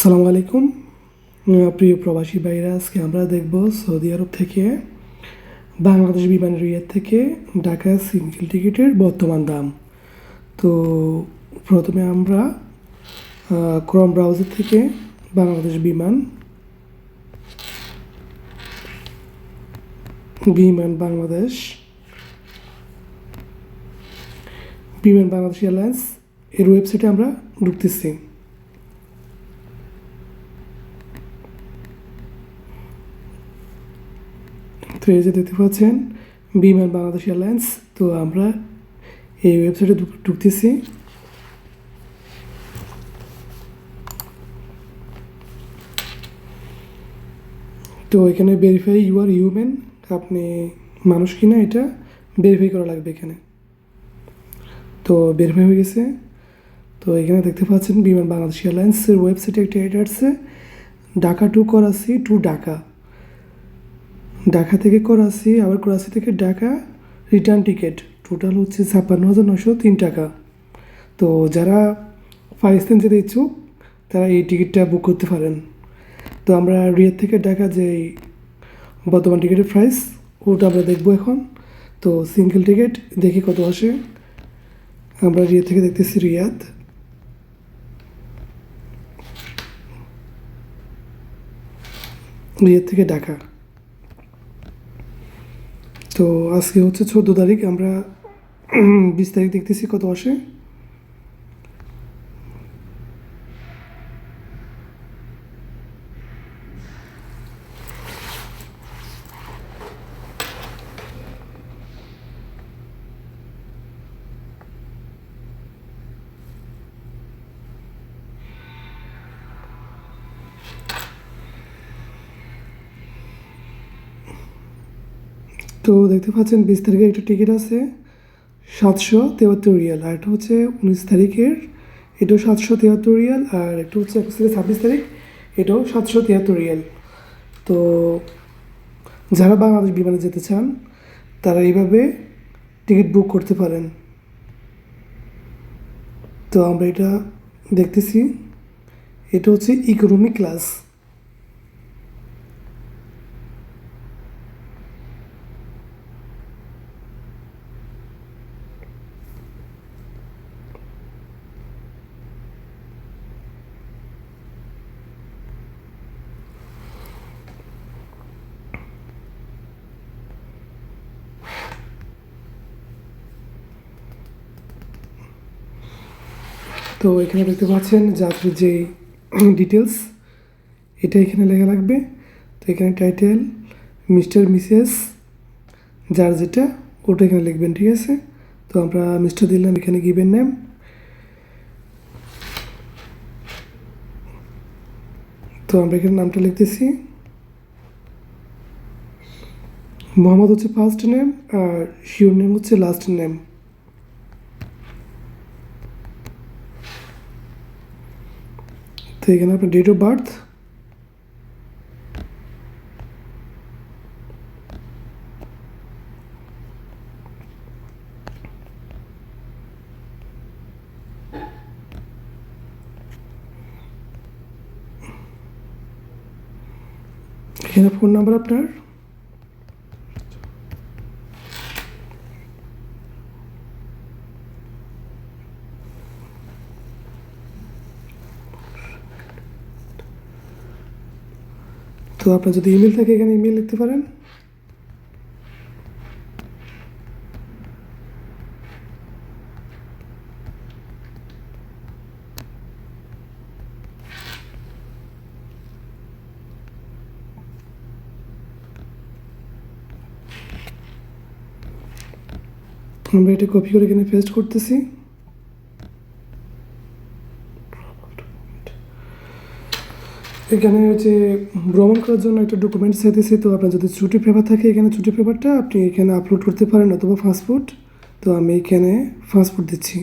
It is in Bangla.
আসসালামু আলাইকুম প্রিয় প্রবাসী ভাইরা, আজকে আমরা দেখব সৌদি আরব থেকে বাংলাদেশ বিমান রিয়াদ থেকে ঢাকা সিঙ্গেল টিকিটের বর্তমান দাম। তো প্রথমে আমরা ক্রোম ব্রাউজার থেকে বাংলাদেশ বাংলাদেশ এয়ারলাইন্স এর ওয়েবসাইটে আমরা ঢুকতেছি। তো এই যে দেখতে পাচ্ছেন বিমান বাংলাদেশ এয়ারলাইন্স। তো আমরা এই ওয়েবসাইটে ঢুকতেছি। তো এখানে ভেরিফাই ইউ আর হিউম্যান, আপনি মানুষ কিনা এটা ভেরিফাই করা লাগবে এখানে। তো ভেরিফাই হয়ে গেছে। তো এখানে দেখতে পাচ্ছেন বিমান বাংলাদেশ এয়ারলাইন্সের ওয়েবসাইটে একটা অ্যাড আসছে, ঢাকা টু করাচি টু ঢাকা থেকে করাচি, আবার করাচি থেকে ঢাকা রিটার্ন টিকিট টোটাল হচ্ছে ৫৬,৯০৩ টাকা। তো যারা পাকিস্তান যেতে ইচ্ছুক তারা এই টিকিটটা বুক করতে পারেন। তো আমরা রিয়াদ থেকে ঢাকা যে বর্তমান টিকিটের প্রাইস ওটা আমরা দেখবো এখন। তো সিঙ্গেল টিকিট দেখি কত আসে। আমরা রিয়াদ থেকে দেখতেছি রিয়াদ থেকে ঢাকা। তো আজকে হচ্ছে ১৪ তারিখ, আমরা ২০ তারিখ দেখতেছি কত আসে। তো দেখতে পাচ্ছেন ২০ তারিখের একটা টিকিট আছে ৭৭৩ রিয়াল, আর এটা হচ্ছে ১৯ তারিখের, এটাও ৭৭৩ রিয়াল, আর একটা হচ্ছে ২১ থেকে ২৬ তারিখ, এটাও ৭৭৩ রিয়াল। তো যারা বাংলাদেশ বিমানে যেতে চান তারা এইভাবে টিকিট বুক করতে পারেন। তো আমরা এটা দেখতেছি, এটা হচ্ছে ইকোনমি ক্লাস। তো এখানে দেখতে পাচ্ছেন যাত্রীর যে ডিটেলস, এটা এখানে লেখা লাগবে। তো এখানে টাইটেল মিস্টার মিসেস, যার যেটা ওটা এখানে লিখবেন, ঠিক আছে। তো আমরা মিস্টার দিলাম, এখানে গিভেন নেম। তো আমরা এখানে নামটা লিখতেছি, মোহাম্মদ হচ্ছে ফার্স্ট নেম, আর শিওর নেম হচ্ছে লাস্ট নেম। তো এখানে আপনার ডেট অফ বার্থ, এখানে ফোন নাম্বার আপনার, তো আপনার যদি ইমেল থাকে এখানে ইমেল লিখতে পারেন। আমরা এটা কপি করে এখানে পেস্ট করতেছি। এখানে হচ্ছে ভ্রমণ করার জন্য একটা ডকুমেন্টস চাইতেছি। তো আপনার যদি ছুটি পেপার থাকে এখানে ছুটি পেপারটা আপনি এখানে আপলোড করতে পারেন, অথবা পাসপোর্ট। তো আমি এখানে পাসপোর্ট দিচ্ছি।